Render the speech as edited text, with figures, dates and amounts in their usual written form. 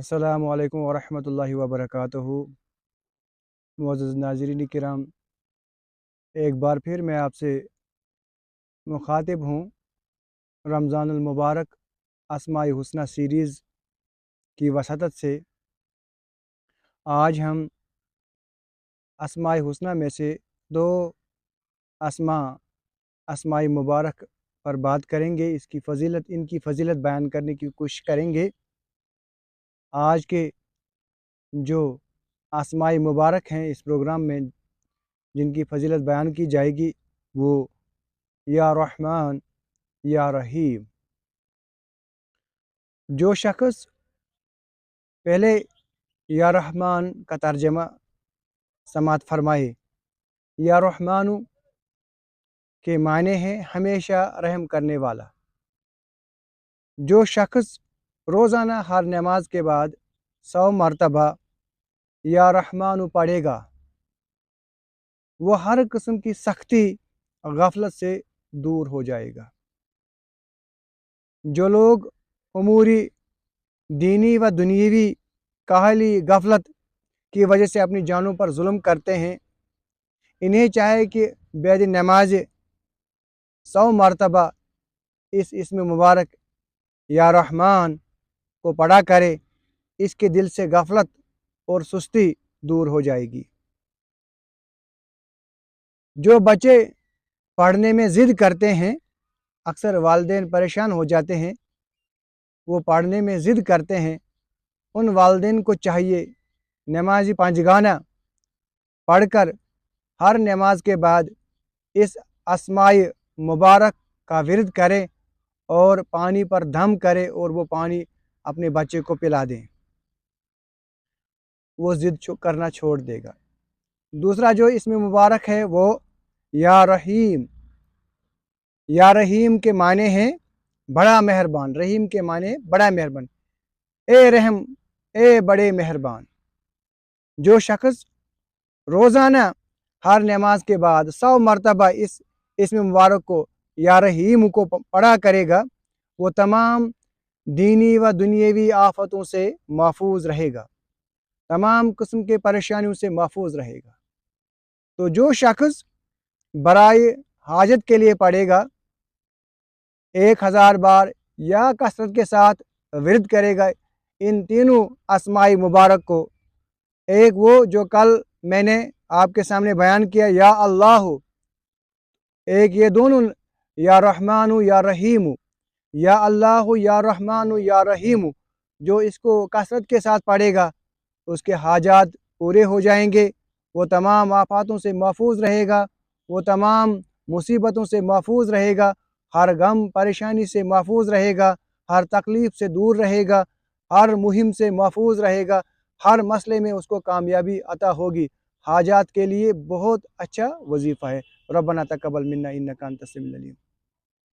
अस्सलामु अलैकुम वरहमतुल्लाहि वबरकातुहू। मुअज़्ज़ज़ नाज़रीन किराम, एक बार फिर मैं आपसे मुखातिब हूँ रमज़ानुल मुबारक अस्माए हुस्ना सीरीज़ की वसातत से। आज हम अस्माए हुस्ना में से दो अस्मा अस्माए मुबारक पर बात करेंगे। इनकी फ़जीलत बयान करने की कोशिश करेंगे। आज के जो अस्माए मुबारक हैं इस प्रोग्राम में जिनकी फ़जीलत बयान की जाएगी वो या रहमान या रहीम। जो शख्स पहले या रहमान का तर्जमा समात फरमाए। या रहमानु के माने हैं हमेशा रहम करने वाला। जो शख्स रोज़ाना हर नमाज के बाद 100 मरतबा या रहमानु पढ़ेगा वो हर किस्म की सख्ती गफलत से दूर हो जाएगा। जो लोग उमूरी दीनी व दुनियावी काहली गफलत की वजह से अपनी जानों पर जुल्म करते हैं, इन्हें चाहे कि बैद नमाज 100 मरतबा इस इसम मुबारक या रहमान को पढ़ा करे। इसके दिल से गफलत और सुस्ती दूर हो जाएगी। जो बच्चे पढ़ने में ज़िद करते हैं, अक्सर वालिदैन परेशान हो जाते हैं, वो पढ़ने में ज़िद करते हैं। उन वालिदैन को चाहिए नमाज़ी पंजगाना पढ़कर हर नमाज के बाद इस अस्माए मुबारक का विर्द करें और पानी पर दम करें और वो पानी अपने बच्चे को पिला दें, वो ज़िद करना छोड़ देगा। दूसरा जो इसमें मुबारक है वो या रहीम। या रहीम के माने हैं बड़ा मेहरबान। रहीम के माने बड़ा मेहरबान। ए रहम, ए बड़े मेहरबान। जो शख्स रोज़ाना हर नमाज के बाद 100 मरतबा इसमें मुबारक को या रहीम को पढ़ा करेगा, वो तमाम दीनी व दुनियावी आफतों से महफूज रहेगा, तमाम किस्म के परेशानियों से महफूज रहेगा। तो जो शख्स बराए हाजत के लिए पढ़ेगा 1000 बार या कसरत के साथ विर्द करेगा इन तीनों अस्माए मुबारक को, एक वो जो कल मैंने आपके सामने बयान किया या अल्लाह, एक ये दोनों या रहमानु या रहीम, या अल्लाह या रहमानु या रहीम, जो इसको कसरत के साथ पढ़ेगा उसके हाजात पूरे हो जाएंगे, वो तमाम आफातों से महफूज रहेगा, वो तमाम मुसीबतों से महफूज रहेगा, हर गम परेशानी से महफूज रहेगा, हर तकलीफ़ से दूर रहेगा, हर मुहिम से महफूज रहेगा, हर मसले में उसको कामयाबी अता होगी। हाजात के लिए बहुत अच्छा वजीफ़ा है। रब्बना तक़ब्बल मिन्ना इन्नका अंतस समीउल अलीम।